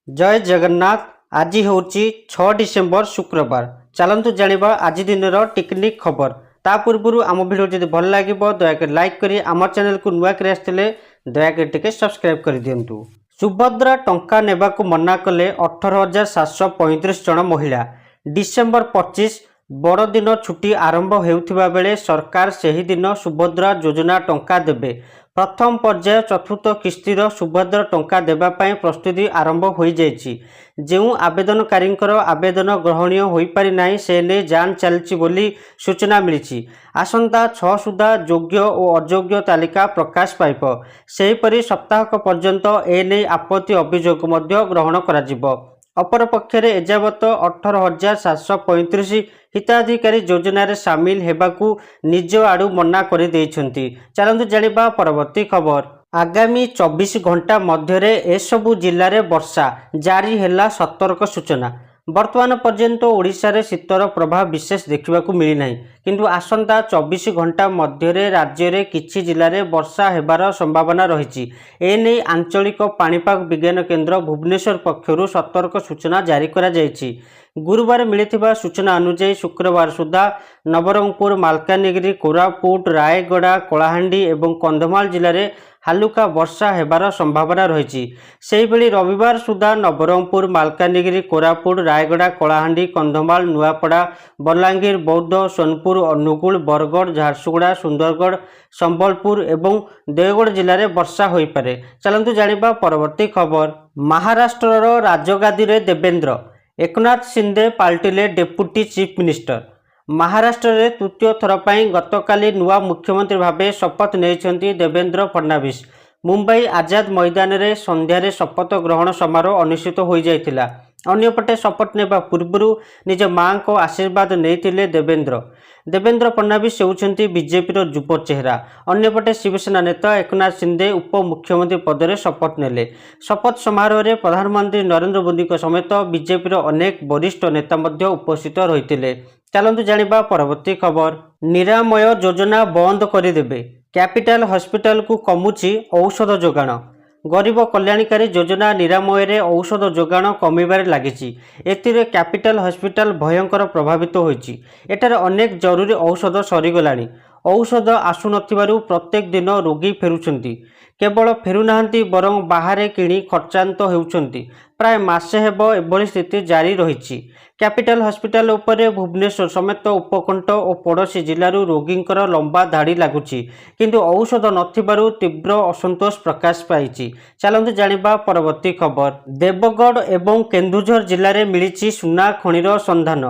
जय जगन्नाथ। आज हूँ 6 डिसेम्बर शुक्रवार। चलतु जाना आज दिन टेक्निक खबर। ता पूर्व आम भिडियो जब भल लगे दयाकोरी लाइक करी आम चैनल को नुआ कर आसते दयाकोरी सब्सक्राइब कर दिंतु। सुभद्रा टंका नेबाकू मना कले 18,735 जन महिला। डिसेम्बर 25 बड़दिन छुट्टी आरंभ होउथिबा बेले सरकार सही दिन सुभद्रा योजना टंका देबे। प्रथम पर्याय चतुर्थ किस्तिर सुभद्रा टंका देवाई प्रस्तुति आरंभ हो जाइछि। जेउ आवेदनकारींकर आवेदन ग्रहणीय हो पारि नाही से ने जान चलछि बोली सूचना मिली। आसंता 6 सुधा योग्य और अयोग्य तालिका प्रकाश पाइब। सेहीपरि सप्ताहक पर्यंत एने आपत्ति अभियोग मध्य ग्रहण कराजिबो। अपरपक्षे एजावत 18,735 हिताधिकारी योजन सामिल होगाकू निज आड़ू मना कर देइछंती। चलतु जानिबा परवर्ती खबर। आगामी 24 घंटा मध्य एसबू जिले में वर्षा जारी है सतर्क सूचना। वर्तमान पर्यंत ओडिशा रे शीतर प्रभाव विशेष देखा मिलना किंतु आसंता 24 घंटा मध्य राज्य रे किछि जिले में वर्षा हेबार संभावना रही। एने आंचलिक पाणीपाग विज्ञान केन्द्र भुवनेश्वर पक्षरु सतर्क सूचना जारी करा जायछि। गुरुवार मिलिथिबा सूचना अनुसार शुक्रवार सुधा नवरंगपुर, मालकानगिरी, कोरापुट, रायगड़ा, कलाहांडी एवं कंधमाल जिले में हालुका वर्षा हेबार संभावना रही। सेहिभଳି रविवार सुधा नवरंगपुर, मालकानगिरी, कोरापुट, रायगड़ा, कलाहांडी, कंधमाल, नुआपड़ा, बलांगीर, बौद्ध, सोनपुर, अनुगुल, बरगड़, झारसुगुड़ा, सुंदरगढ़, संबलपुर एवं देवगढ़ जिले में वर्षा हो पारे। चलतु जानिबा परवर्ती खबर। महाराष्ट्र राजगादी रे देवेंद्र एकनाथ शिंदे पाल्टिले डेप्यूटी चीफ मिनिस्टर। महाराष्ट्र रे तृतीय थर पर गतकाली नुआ मुख्यमंत्री भावे शपथ नहीं देवेंद्र फडणवीस। मुंबई आजाद मैदान रे संध्यारे शपथ ग्रहण समारोह अनुष्ठित हो जाइथिला। अन्यपटे शपथ नेबा पूर्व निज मां को आशीर्वाद नहीं देवेंद्र फडणवीस होउछंती बीजेपी युव चेहरा। अन्यपटे शिवसेना नेता एकनाथ शिंदे उप मुख्यमंत्री पद में शपथ नेले। शपथ समारोह में प्रधानमंत्री नरेंद्र मोदी समेत बीजेपी अनेक वरिष्ठ नेता मध्य उपस्थित रही। चलतु जानिबा परवर्ती खबर। निरामय योजना बंद करदेबे। कैपिटल हॉस्पिटल को कमुची औषध जोगाण। गरीब कल्याणकारी योजना निरामय रे औषध जोगाण कमिबारे लागिछि। एथिरे कैपिटल हॉस्पिटल भयंकर प्रभावित होइछि। एटारे अनेक जरूरी औषध सरीगलाणी। औषध आसुनथिबारु प्रत्येक दिन रोगी फेरुछंती। केवल फेरुनाहांती बरं बाहारे किणी खर्चांत हेउछंती। प्राय मासे हेबो एभली स्थिति जारी रहिछि। कैपिटल हॉस्पिटल उपरे भुवनेश्वर समेत उपकंठ और पड़ोशी जिलूर रोगींकर लंबा धाड़ी लगुच किंतु औषध नथिबारु तीव्र असंतोष प्रकाश पाई। चलतु जानिबा परवर्ती खबर। देवगढ़ एवं केन्दुझर जिले में मिली सुना खनिर संधान।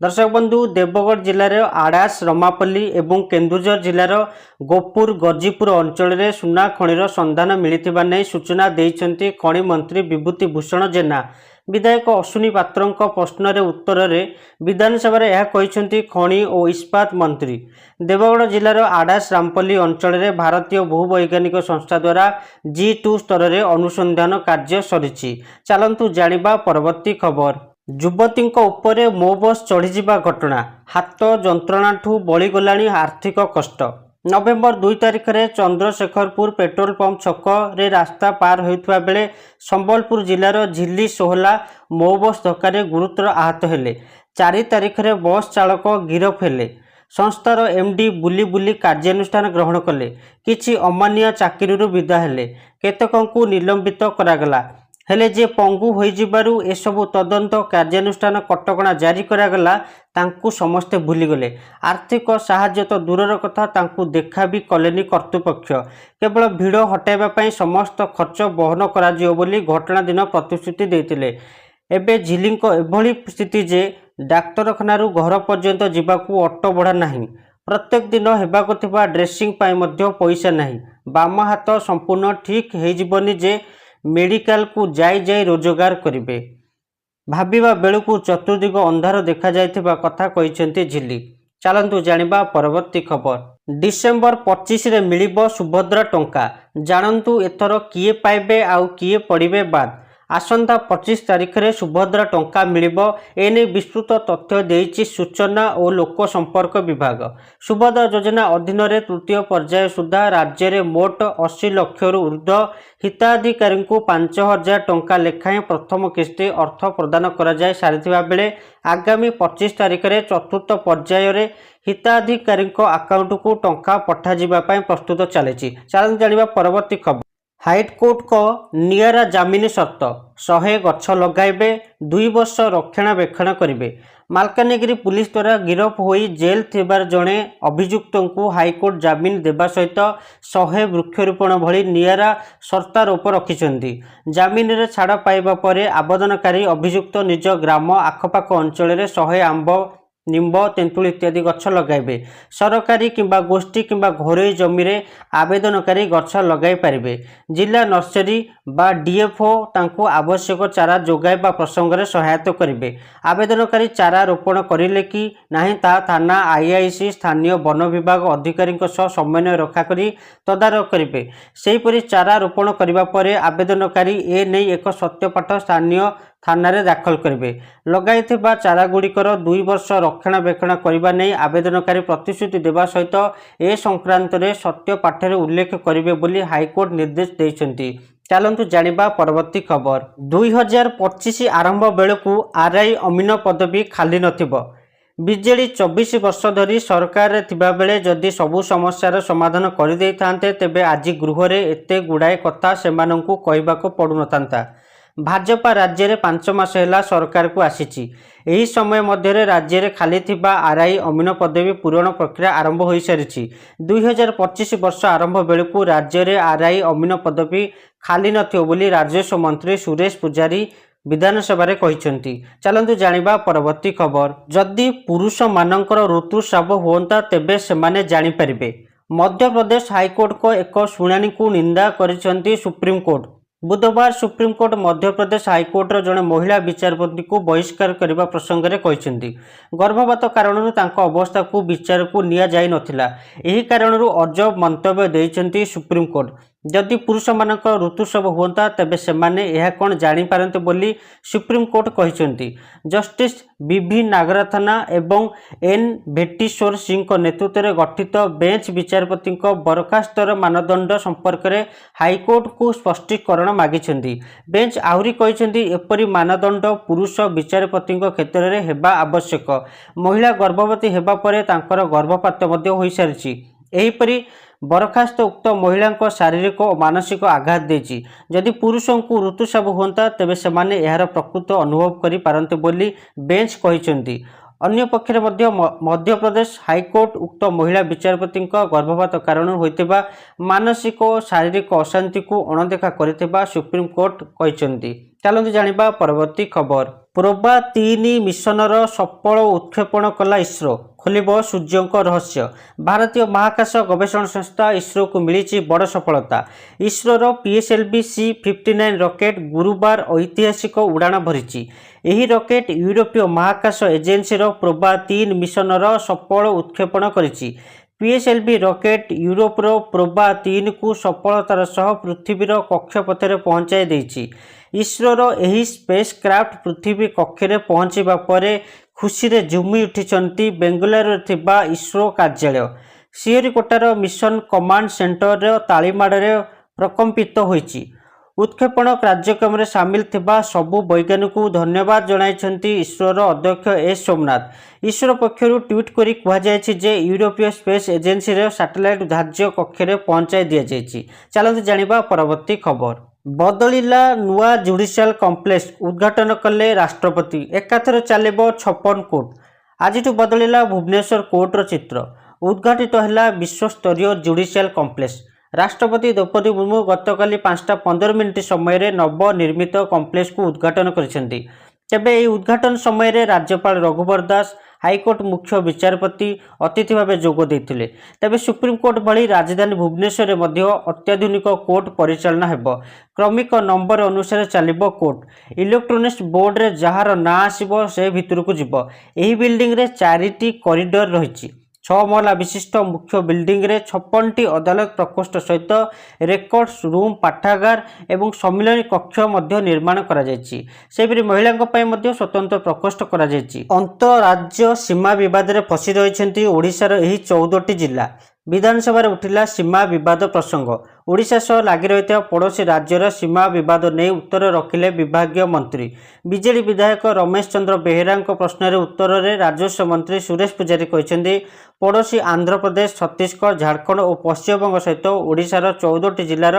दर्शक बंधु, देवगढ़ जिले में आड़ास, रमापल्ली एवं केन्दुझर जिलार गोपुर, गजीपुर अंचल में सुना खनिर संधान मिलिथिबा नै सूचना देइछंती खनि मंत्री विभूति भूषण जेना। विधायक अश्विनी पात्र प्रश्न उत्तर में विधानसभा यह कहते खनि और इस्पात मंत्री। देवगढ़ जिलार आड़ास, रामपल्ली अंचल में भारतीय भूवैज्ञानिक संस्था द्वारा G2 स्तर में अनुसंधान कार्य सरी। चलतु जानिबा परवर्ती खबर। युवती उपरे मो बस चढ़ीजा घटना। हाथ जंत्रणाठू बलिगलाणी आर्थिक कष्ट। नवेम्बर 2 तारिख में चंद्रशेखरपुर पेट्रोल पंप छक रे रास्ता पार होता बेले संबलपुर जिलार झिल्ली सोहला मो बस धक्का गुरुतर आहत हेले। 4 तारिख में बस चालक गिरफ हेले। संस्थार एमडी बुली बुली कार्यानुष्ठान ग्रहण कले। किछि अमानिया चाकरी विदा हेले। केतकंकु निलंबित करागला। हेले जे पंगु हो जिबारु एसबु तदंत कार्यानुष्ठान कटकणा जारी करागला तांकु समस्ते भूलीगले। आर्थिक साहाय्य तो दूरर कथा तांकु देखा भी कलेनी कर्तृपक्ष। केवल भिड़ हटाइबा समस्त खर्च बहन कराजियो बोली घटना दिन प्रतिश्रुति देइतिले। एबे झिलींको एभली स्थिति जे डाक्तरखानारू घर पर्यंत जीवाकू ऑटो भड़ा नहीं। प्रत्येक दिन हेबाकू थिबा ड्रेसिंग पाई मध्य पैसा नहीं। बाम हाथ संपूर्ण ठीक हो जिवनी जे मेडिकल को जाई जाई रोजगार करिवे। भाबिबा बेलुकू चतुर्दिग अंधार देखा जाइथिबा कथा कहिसेंती झिल्ली। चलतु जानिबा परवर्ती खबर। डिसेम्बर 25 रे मिलिबो सुभद्रा टंका। जानंतु एथर किए पाइबे आउ किए पड़िबे बाद। आसंता 25 तारिख में सुभद्रा टंका मिलिब एने विस्तृत तथ्य देइछि सूचना और लोक संपर्क विभाग। सुभद्रा योजना अधीन में तृतीय पर्याय सुधा राज्य में मोट 80 लाख ऊर्ध्व हिताधिकारी को 5,000 टंका लेखाएं प्रथम किस्ती अर्थ प्रदान करा सारिथिबा बेले आगामी 25 तारिख में चतुर्थ पर्याय रे हिताधिकारी अकाउंट को टंका पठाजिबा पई प्रस्तुत चलेछि। चलन जानिबा परवर्ती खबर। हाईकोर्ट को नियारा जमीन शर्त 100 गछ लगाइबे 2 वर्ष रक्षणाबेक्षण करेंगे। मालकानगिरी पुलिस द्वारा गिरफ होई जेल थिबार जड़े अभियुक्त को हाईकोर्ट जमीन देवा सहित 100 वृक्षरोपण भली नियारा शर्तारोप रखिछन्ति। जमीन रे छाड़ पाइबा परे आवेदनकारी अभियुक्त निज ग्राम आखपाख अंचल 100 आंब निम्ब तेंतुल इत्यादि गछ लगाइबे। सरकारी किंबा गोष्ठी किंबा घरोई जमी रे आवेदनकारी गछ लगाई पारिबे। जिला नर्सरी बा डीएफओ तांको आवश्यक चारा जोगाइबा प्रसंग रे सहायता करिबे। आवेदनकारी चारा रोपण करिले कि नाही ता थाना आईआईसी स्थानीय वन विभाग अधिकारी सह समन्वय रखा करी तदारख करिबे। सेहीपरि चारा रोपण करिबा परे आवेदनकारी ए नै एक सत्यपाठ स्थानीय थाना रे दाखल करेंगे। लगाइथिबा चारा गुड़िकर 2 वर्ष रक्षणाबेक्षण करने नहीं आवेदनकारी प्रतिश्रुति देवा सहित ए संक्रांत रे सत्य पाठे उल्लेख करेंगे बोली हाईकोर्ट निर्देश देइछन्ति। चलंतु जानिबा परवर्ती खबर। 2025 आरंभ बेलू आरआई अमीन पदवी खाली नथिबो। बीजेडी 24 वर्ष धरी सरकार थिबा बेले जदि सबु समस्यार समाधान कर देई थांते तेबे आज गृह रे एते गुडाए कथा सेमानंकु कहबाको पडु नथांता। भाजपा राज्य में 5 मास है सरकार को आसीची। यही समय मध्य राज्य में खाली थिबा आरआई अमीन पदवी पूरण प्रक्रिया आरंभ हो सारी। 2025 वर्ष आरंभ बेलू राज्य में आरआई अमीन पदवी खाली नथिबो बोली राजस्व मंत्री सुरेश पुजारी विधानसभा रे कहिसंती। चलंतु जानिबा परवर्ती खबर। जदि पुरुष मानकर ऋतुस्राव होता तेबे सेमाने जानि परिबे। मध्य प्रदेश हाईकोर्ट को एक शुणाणी को निंदा करिसंती सुप्रीम कोर्ट। बुधवार सुप्रीम कोर्ट मध्य प्रदेश हाईकोर्टर जड़े महिला विचारपति को बहिष्कार करने प्रसंग में कहते गर्भपात कारण अवस्था को विचार को निया जाई नथिला। एही कारणरू अजब मंतव्य देइछन्ति सुप्रीम कोर्ट। जदि पुरुष मानक ऋतुस्राव होता तेबे सेमाने यह कौन जानीपारते बोली सुप्रीम कोर्ट कहते। जस्टिस बीवी नागरथना एवं एन भेटीश्वर सिंह नेतृत्व में गठित बेंच विचारपति बरखास्तर मानदंड संपर्क में हाईकोर्ट को स्पष्टीकरण मागिछन्ति। बेंच आहुरी कहते एपरी मानदंड पुरुष विचारपति क्षेत्र में हेबा आवश्यक। महिला गर्भवती हेबा परे तांकर गर्भपात मध्य होई सारिछि। एहीपरि बरखास्त उक्त महिला शारीरिक और मानसिक आघात देछि। जदि पुरुषों को ऋतुस्राव होता तेबे सेमाने एहार प्रकृत अनुभव करि पारन्ते बोली बेंच कहिसन्ति। अन्य पक्षरे मध्य प्रदेश हाईकोर्ट उक्त महिला विचारपति गर्भपात कारण होइतिबा मानसिक और शारीरिक अशांति को अणदेखा करितिबा सुप्रीम कोर्ट कहिसन्ति। चलନ୍ତୁ जानिबा परवर्ती खबर। प्रोबा 3 मिशनर सफल उत्क्षेपण कला इसरो खोलिब सूर्यों रहस्य। भारतीय महाकाश गवेषणा संस्था इसरो को मिली बड़ सफलता। इसरोर PSLV C-59 रॉकेट गुरुवार ऐतिहासिक उड़ाण भरी। यही रॉकेट यूरोपीय महाकाश एजेंसी प्रोबा 3 मिशनर सफल उत्क्षेपण करिछि। PSLV रॉकेट यूरोपर प्रोबा 3 को सफलतार सह पृथ्वीर कक्षपथ पहुंचाई देइछि। इसरोर एही स्पेस क्राफ्ट पृथ्वी कक्षे पहुंचवा पर खुशी रे झुमी उठिछन्ति बेंगलुरु थिबा इसरो कार्यालय। श्रीहरिकोटार मिशन कमांड सेंटर तालीमाड़े प्रकंपित होइछि। उत्क्षेपण कार्यक्रम में सामिल थिबा सबु वैज्ञानिक को धन्यवाद जणाइछन्ति इसरोर अध्यक्ष एस सोमनाथ। इसरो पक्षरु ट्वीट करी कहुଯାଇଛି जे यूरोपीय स्पेस एजेंसी रे सैटेलाइट धार्य कक्षे पहुंचाई दिया जाइछि। चलନ୍ତୁ जानिबा परवर्ती खबर। बदलिला नुआ जुडिशियल कॉम्प्लेक्स उद्घाटन कले राष्ट्रपति। एकाथर चलिबो 56 कोर्ट। आज बदलिला भुवनेश्वर कोर्टर चित्र। उद्घाटित है विश्वस्तरीय जुडिशियल कॉम्प्लेक्स। राष्ट्रपति द्रौपदी मुर्मू गतकाली 5:15 समय नवनिर्मित कॉम्प्लेक्स को उद्घाटन करिसेंति। तेबे यह उद्घाटन समय राज्यपाल रघुवर दास हाईकोर्ट मुख्य विचारपति अतिथि भाव जोग देते। तेबे सुप्रीमकोर्ट भली राजधानी भुवनेश्वर में अत्याधुनिक कोर्ट परिचालना हेबो। क्रमिक नंबर अनुसार चलिबो कोर्ट। इलेक्ट्रोनिक्स बोर्ड रे जहार ना आसीबो से भितर को जिवो। एही बिल्डिंग रे 4टी कॉरिडोर रहिछि। ମହଲା ବିଶିଷ୍ଟ ମୁଖ୍ୟ ବିଲ୍ଡିଂରେ 56ଟି ଅଦାଲତ ପ୍ରକୋଷ୍ଠ ସହିତ ରେକର୍ଡସ୍ ରୁମ୍, ପାଠାଗାର ଏବଂ ସମ୍ମିଳନୀ କକ୍ଷ ମଧ୍ୟ ନିର୍ମାଣ କରାଯାଇଛି। ସେହିପରି ମହିଳାଙ୍କ ପାଇଁ ମଧ୍ୟ ସ୍ୱତନ୍ତ୍ର ପ୍ରକୋଷ୍ଠ କରାଯାଇଛି। ଅନ୍ତଃରାଜ୍ୟ ସୀମା ବିବାଦରେ ଫସି ରହିଛନ୍ତି ଓଡ଼ିଶାର ଏହି 14ଟି ଜିଲ୍ଲା। ବିଧାନସଭାରେ ଉଠିଲା ସୀମା ବିବାଦ ପ୍ରସଙ୍ଗ। ଓଡ଼ିଶା ସହ ଲାଗି ରହିଥିବା ପଡ଼ୋଶୀ ରାଜ୍ୟର ସୀମା ବିବାଦ ନେଇ ଉତ୍ତର ରଖିଲେ ବିଭାଗୀୟ ମନ୍ତ୍ରୀ। ବିଜେଡି ବିଧାୟକ ରମେଶ ଚନ୍ଦ୍ର ବେହେରାଙ୍କ ପ୍ରଶ୍ନରେ ଉତ୍ତରରେ ରାଜସ୍ୱ ମନ୍ତ୍ରୀ ସୁରେଶ ପୂଜାରୀ କହିଛନ୍ତି, ପଡ଼ୋଶୀ ଆନ୍ଧ୍ରପ୍ରଦେଶ, ଛତିଶଗଡ଼, ଝାଡ଼ଖଣ୍ଡ ଓ ପଶ୍ଚିମବଙ୍ଗ ସହିତ ଓଡ଼ିଶାର 14ଟି ଜିଲ୍ଲାର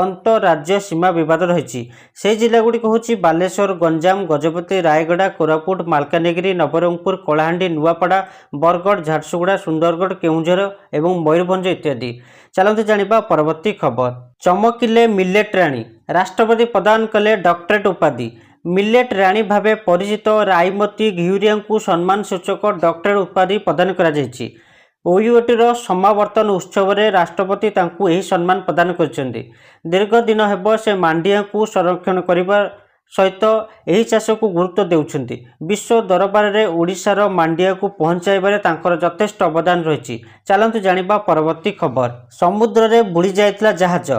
ଅନ୍ତଃରାଜ୍ୟ ସୀମା ବିବାଦ ରହିଛି। ସେହି ଜିଲ୍ଲାଗୁଡ଼ିକ ହେଉଛି ବାଲେଶ୍ୱର, ଗଞ୍ଜାମ, ଗଜପତି, ରାୟଗଡ଼ା, କୋରାପୁଟ, ମାଲକାନଗିରି, ନବରଙ୍ଗପୁର, କଳାହାଣ୍ଡି, ନୂଆପଡ଼ା, ବରଗଡ଼, ଝାରସୁଗୁଡ଼ା, ସୁନ୍ଦରଗଡ଼, କେଉଁଝର ଏବଂ ମୟୂରଭଞ୍ଜ ଇତ୍ୟାଦି। ଚାଲନ୍ତୁ ଜାଣିବା ପରବର୍ତ୍ତୀ ଖବର। ଚମକିଲେ ମିଲେଟ୍ ରାଣୀ, ରାଷ୍ଟ୍ରପତି ପ୍ରଦାନ କଲେ ଡକ୍ଟରେଟ୍ ଉପାଧି। ମିଲେଟ୍ ରାଣୀ ଭାବେ ପରିଚିତ ରାଇମତୀ ଘିଉରିଆଙ୍କୁ ସମ୍ମାନ ସୂଚକ ଡକ୍ଟରେଟ୍ ଉପାଧି ପ୍ରଦାନ କରାଯାଇଛି। ଓୟୁଏଟିର ସମାବର୍ତ୍ତନ ଉତ୍ସବରେ ରାଷ୍ଟ୍ରପତି ତାଙ୍କୁ ଏହି ସମ୍ମାନ ପ୍ରଦାନ କରିଛନ୍ତି। ଦୀର୍ଘ ଦିନ ହେବ ସେ ମାଣ୍ଡିଆକୁ ସଂରକ୍ଷଣ କରିବା ସହିତ ଏହି ଚାଷକୁ ଗୁରୁତ୍ୱ ଦେଉଛନ୍ତି। ବିଶ୍ୱ ଦରବାରରେ ଓଡ଼ିଶାର ମାଣ୍ଡିଆକୁ ପହଞ୍ଚାଇବାରେ ତାଙ୍କର ଯଥେଷ୍ଟ ଅବଦାନ ରହିଛି। ଚାଲନ୍ତୁ ଜାଣିବା ପରବର୍ତ୍ତୀ ଖବର। ସମୁଦ୍ରରେ ବୁଡ଼ି ଯାଇଥିଲା ଜାହାଜ,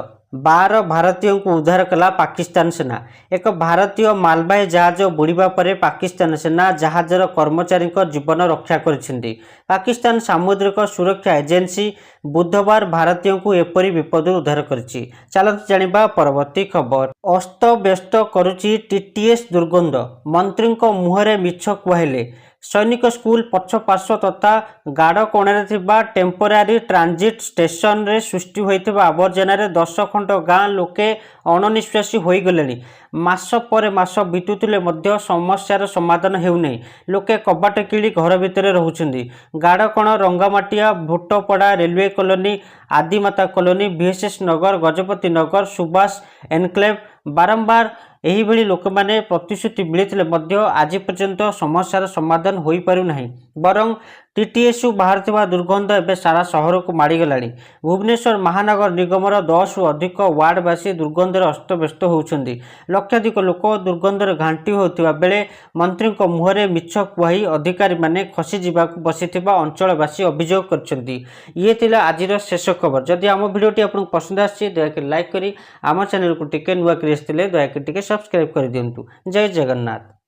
12 ଭାରତୀୟଙ୍କୁ ଉଦ୍ଧାର କଲା ପାକିସ୍ତାନ ସେନା। ଏକ ଭାରତୀୟ ମାଲବାହୀ ଜାହାଜ ବୁଡ଼ିବା ପରେ ପାକିସ୍ତାନ ସେନା ଜାହାଜର କର୍ମଚାରୀଙ୍କ ଜୀବନ ରକ୍ଷା କରିଛନ୍ତି। ପାକିସ୍ତାନ ସାମୁଦ୍ରିକ ସୁରକ୍ଷା ଏଜେନ୍ସି ବୁଧବାର ଭାରତୀୟଙ୍କୁ ଏପରି ବିପଦରୁ ଉଦ୍ଧାର କରିଛି। ଚାଲନ୍ତୁ ଜାଣିବା ପରବର୍ତ୍ତୀ ଖବର। ଅସ୍ତବ୍ୟସ୍ତ କରୁଛି ଟିଟିଏସ୍ ଦୁର୍ଗନ୍ଧ, ମନ୍ତ୍ରୀଙ୍କ ମୁହଁରେ ମିଛ କୁହାଇଲେ। ସୈନିକ ସ୍କୁଲ ପଛ ପାର୍ଶ୍ୱ ତଥା ଗାଡ଼ କୋଣରେ ଥିବା ଟେମ୍ପୋରାରୀ ଟ୍ରାନଜିଟ୍ ଷ୍ଟେସନରେ ସୃଷ୍ଟି ହୋଇଥିବା ଆବର୍ଜନାରେ 10 ଖଣ୍ଡ ଗାଁ ଲୋକେ ଅଣନିଶ୍ୱାସୀ ହୋଇଗଲେଣି। ମାସ ପରେ ମାସ ବିତୁଥିଲେ ମଧ୍ୟ ସମସ୍ୟାର ସମାଧାନ ହେଉନାହିଁ। ଲୋକେ କବାଟ କିଳି ଘର ଭିତରେ ରହୁଛନ୍ତି। Gadakana, Rangamatia, Bhotapada, railway colony, Adimata colony, VSS Nagar, Gajapati Nagar, Subhash enclave ବାରମ୍ବାର ଏହିଭଳି ଲୋକମାନେ ପ୍ରତିଶ୍ରୁତି ମିଳିଥିଲେ ମଧ୍ୟ ଆଜି ପର୍ଯ୍ୟନ୍ତ ସମସ୍ୟାର ସମାଧାନ ହୋଇପାରୁନାହିଁ। ବରଂ ଟିଟିଏସ୍ରୁ ବାହାରୁଥିବା ଦୁର୍ଗନ୍ଧ ଏବେ ସାରା ସହରକୁ ମାଡ଼ିଗଲାଣି। ଭୁବନେଶ୍ୱର ମହାନଗର ନିଗମର 10ରୁ ଅଧିକ ୱାର୍ଡବାସୀ ଦୁର୍ଗନ୍ଧରେ ଅସ୍ତବ୍ୟସ୍ତ ହେଉଛନ୍ତି। ଲକ୍ଷାଧିକ ଲୋକ ଦୁର୍ଗନ୍ଧରେ ଘାଣ୍ଟି ହେଉଥିବା ବେଳେ ମନ୍ତ୍ରୀଙ୍କ ମୁହଁରେ ମିଛ କୁହାଇ ଅଧିକାରୀମାନେ ଖସିଯିବାକୁ ବସିଥିବା ଅଞ୍ଚଳବାସୀ ଅଭିଯୋଗ କରିଛନ୍ତି। ଇଏ ଥିଲା ଆଜିର ଶେଷ ଖବର। ଯଦି ଆମ ଭିଡ଼ିଓଟି ଆପଣଙ୍କୁ ପସନ୍ଦ ଆସିଛି ଦୟାକରି ଲାଇକ୍ କରି ଆମ ଚ୍ୟାନେଲକୁ ଟିକେ ନୂଆ କରି ଆସିଥିଲେ ଦୟାକରି ଟିକେ ସବସ୍କ୍ରାଇବ୍ କରିଦିଅନ୍ତୁ। ଜୟ ଜଗନ୍ନାଥ।